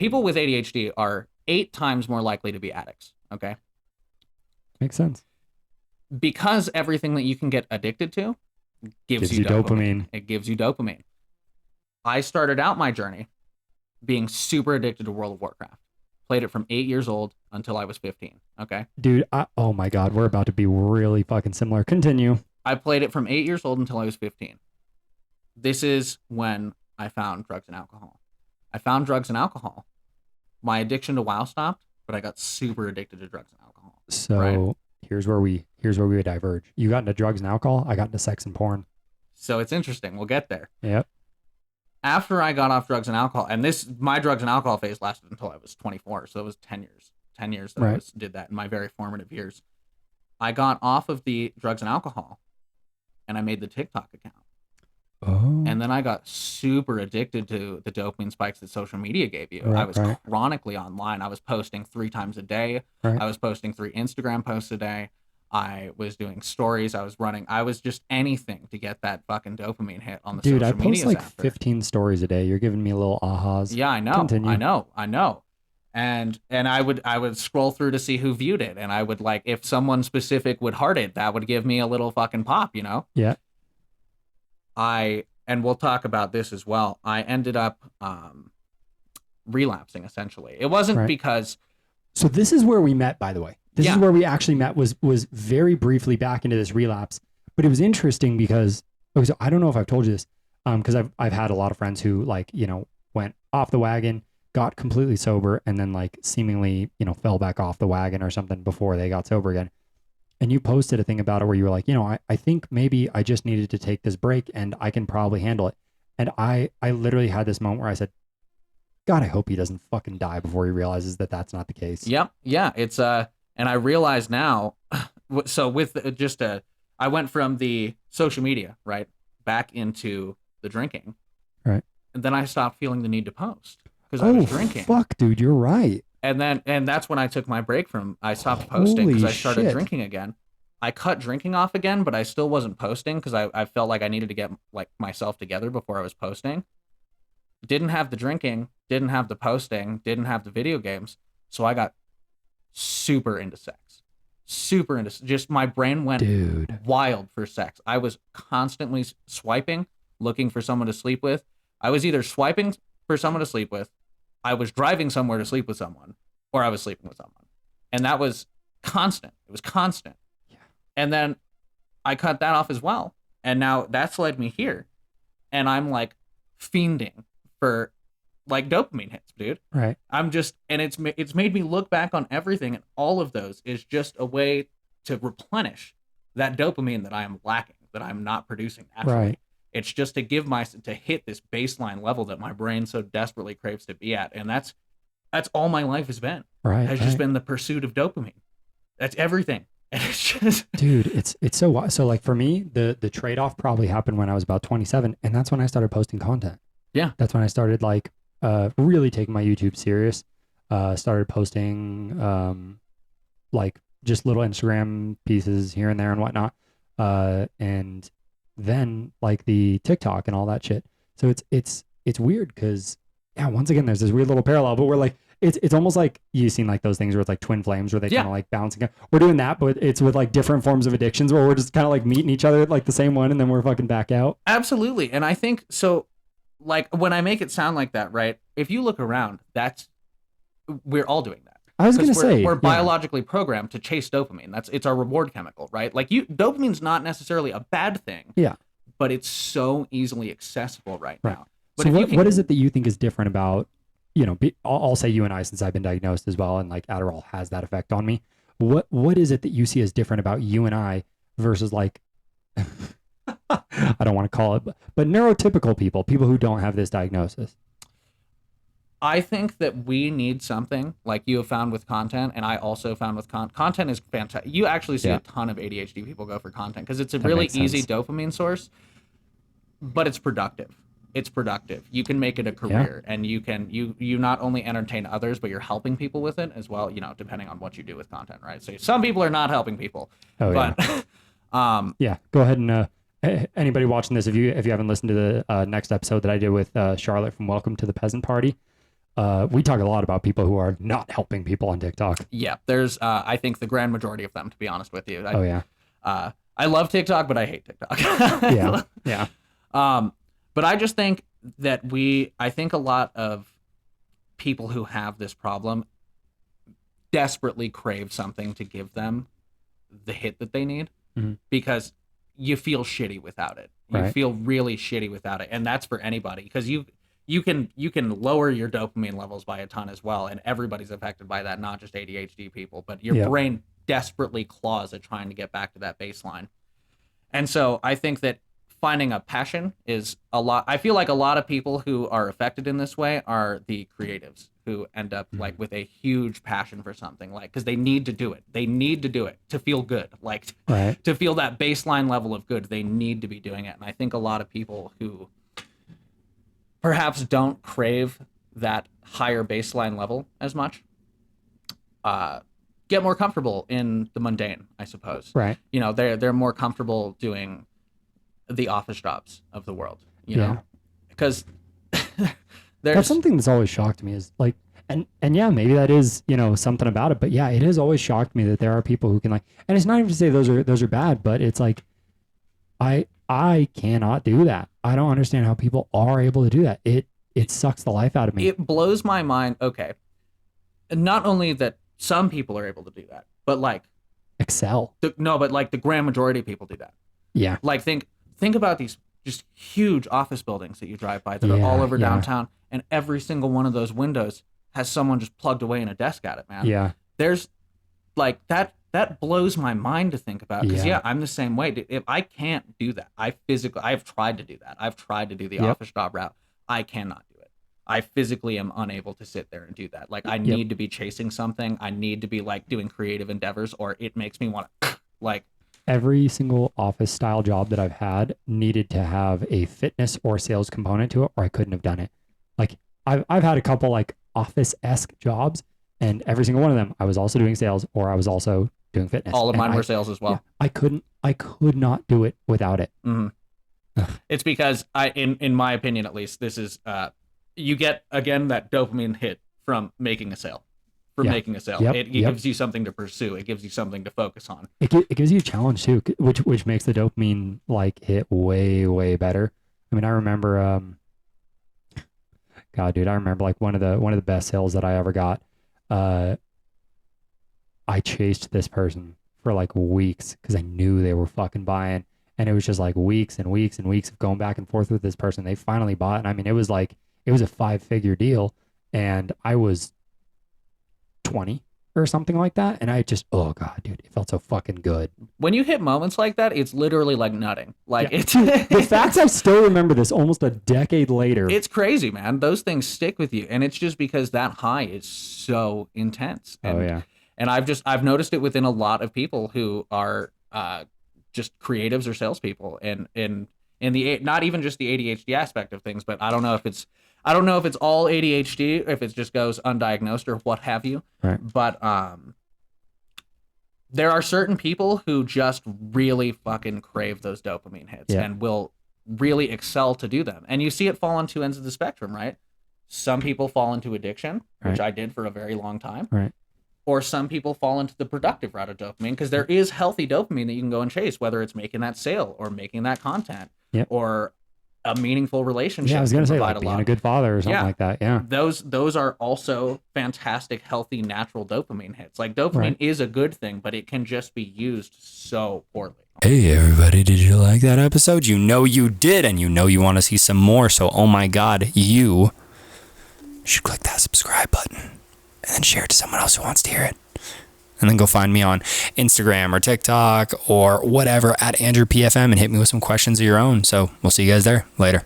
people with ADHD are 8 times more likely to be addicts. Okay. Makes sense. Because everything that you can get addicted to gives you dopamine. It gives you dopamine. I started out my journey being super addicted to World of Warcraft. Played it from 8 years old until I was 15. Okay. Dude, oh my God, we're about to be really fucking similar. Continue. I played it from 8 years old until I was 15. This is when I found drugs and alcohol. I found drugs and alcohol. My addiction to WoW stopped, but I got super addicted to drugs and alcohol. So right? here's where we would diverge. You got into drugs and alcohol. I got into sex and porn. So it's interesting. We'll get there. Yep. After I got off drugs and alcohol, and my drugs and alcohol phase lasted until I was 24, so it was 10 years. 10 years that I did that in my very formative years. I got off of the drugs and alcohol, and I made the TikTok account. Oh. And then I got super addicted to the dopamine spikes that social media gave you. I was chronically online. I was posting 3 times a day. I was posting 3 Instagram posts a day. I was doing stories. I was just anything to get that fucking dopamine hit on the social media. Dude, I post like 15 stories a day. You're giving me little ahas. Yeah, I know. Continue. I know. And I would scroll through to see who viewed it. And I would if someone specific would heart it, that would give me a little fucking pop, you know? Yeah. And we'll talk about this as well. I ended up relapsing essentially. It wasn't because. So this is where we met, by the way. This is where we actually met was very briefly back into this relapse, but it was interesting because so I don't know if I've told you this, because I've had a lot of friends who went off the wagon, got completely sober, and then seemingly fell back off the wagon or something before they got sober again. And you posted a thing about it where you were like, I think maybe I just needed to take this break and I can probably handle it. And I literally had this moment where I said, God, I hope he doesn't fucking die before he realizes that that's not the case. Yep. Yeah. It's and I realize now, so with I went from the social media, right, back into the drinking. Right. And then I stopped feeling the need to post because I was drinking. Fuck, dude, you're right. And that's when I took my break I stopped posting because I started drinking again. I cut drinking off again, but I still wasn't posting because I felt like I needed to get myself together before I was posting. Didn't have the drinking, didn't have the posting, didn't have the video games. So I got super into sex. Just my brain went wild for sex. I was constantly swiping, looking for someone to sleep with. I was either swiping for someone to sleep with, I was driving somewhere to sleep with someone, or I was sleeping with someone. And that was constant. It was constant. Yeah. And then I cut that off as well. And now that's led me here. And I'm fiending for dopamine hits, dude. Right. I'm just, and it's made me look back on everything, and all of those is just a way to replenish that dopamine that I am lacking, that I'm not producing naturally. Right. It's just to to hit this baseline level that my brain so desperately craves to be at, and that's all my life has been. Right. Has just been the pursuit of dopamine. That's everything. And it's just, dude, it's so for me, the trade-off probably happened when I was about 27, and that's when I started posting content. Yeah. That's when I started really taking my YouTube serious. Started posting just little Instagram pieces here and there and whatnot. And then the TikTok and all that shit. So it's weird because once again there's this weird little parallel, but we're it's almost like you've seen those things where it's twin flames where they kind of bouncing. We're doing that, but it's with different forms of addictions where we're just kind of meeting each other at the same one, and then we're fucking back out. Absolutely. And I think so. When I make it sound like that, right? If you look around, we're all doing that. I was going to say we're biologically programmed to chase dopamine. It's our reward chemical, right? Dopamine's not necessarily a bad thing. Yeah. But it's so easily accessible right now. But so what is it that you think is different about, I'll say you and I, since I've been diagnosed as well, and Adderall has that effect on me. What is it that you see as different about you and I versus I don't want to call it, but neurotypical people who don't have this diagnosis? I think that we need something like you have found with content, and I also found with content is fantastic. You actually see a ton of ADHD people go for content because it's a really easy dopamine source, but it's productive. You can make it a career, and you not only entertain others, but you're helping people with it as well, depending on what you do with content, right? So some people are not helping people, but go ahead and anybody watching this, if you haven't listened to the next episode that I did with Charlotte from Welcome to the Peasant Party, we talk a lot about people who are not helping people on TikTok. Yeah, there's I think the grand majority of them, to be honest with you. I love TikTok, but I hate TikTok. Yeah. But I just think that I think a lot of people who have this problem desperately crave something to give them the hit that they need, because you feel shitty without it. You feel really shitty without it. And that's for anybody, because you can lower your dopamine levels by a ton as well, and everybody's affected by that, not just ADHD people, but your brain desperately claws at trying to get back to that baseline. And so I think that finding a passion is a lot. I feel like a lot of people who are affected in this way are the creatives who end up like with a huge passion for something, like, because they need to do it. They need to do it to feel good, like to feel that baseline level of good. They need to be doing it. And I think a lot of people who perhaps don't crave that higher baseline level as much get more comfortable in the mundane, I suppose. Right. You know, they're more comfortable doing the office jobs of the world, you know, because that's something that's always shocked me is like, and yeah, maybe that is, you know, something about it, but yeah, it has always shocked me that there are people who can like, and it's not even to say those are bad, but it's like, I cannot do that. I don't understand how people are able to do that. It sucks the life out of me. It blows my mind. Okay. And not only that some people are able to do that, but like excel. But like the grand majority of people do that. Yeah. Like think about these just huge office buildings that you drive by that are all over downtown, and every single one of those windows has someone just plugged away in a desk at it, man. Yeah. There's like that blows my mind to think about, because I'm the same way. If I can't do that, I've tried to do that. I've tried to do the office job route. I cannot do it. I physically am unable to sit there and do that. Like I need to be chasing something. I need to be like doing creative endeavors, or it makes me want to like. Every single office style job that I've had needed to have a fitness or sales component to it, or I couldn't have done it. Like I've had a couple like office-esque jobs, and every single one of them, I was also doing sales or I was also doing fitness. All of mine were sales as well. Yeah, I could not do it without it. Mm-hmm. It's because in my opinion, at least, this is, you get, again, that dopamine hit from making a sale. Making a sale. It gives you something to pursue. It gives you something to focus on. It gives you a challenge too, which makes the dopamine like hit way, way better. I mean, I remember, God, dude, I remember like one of the best sales that I ever got. I chased this person for like weeks because I knew they were fucking buying, and it was just like weeks and weeks and weeks of going back and forth with this person. They finally bought, and I mean, it was a 5-figure deal, and I was 20 or something like that, and I just, oh god, dude, it felt so fucking good. When you hit moments like that, it's literally like nutting. Like it's the fact I still remember this almost a decade later. It's crazy, man. Those things stick with you, and it's just because that high is so intense. And, and I've noticed it within a lot of people who are just creatives or salespeople, and in the not even just the ADHD aspect of things, but I don't know if it's all ADHD, if it just goes undiagnosed or what have you. Right. But there are certain people who just really fucking crave those dopamine hits and will really excel to do them. And you see it fall on two ends of the spectrum, right? Some people fall into addiction, which I did for a very long time. Right. Or some people fall into the productive route of dopamine, because there is healthy dopamine that you can go and chase, whether it's making that sale or making that content or a meaningful relationship. Yeah, I was going to say like being a good father or something like that. Yeah. Those are also fantastic, healthy, natural dopamine hits. Like dopamine is a good thing, but it can just be used so poorly. Hey everybody, did you like that episode? You know you did, and you know you want to see some more, so oh my god, you should click that subscribe button and then share it to someone else who wants to hear it. And then go find me on Instagram or TikTok or whatever at AndrewPFM and hit me with some questions of your own. So we'll see you guys there. Later.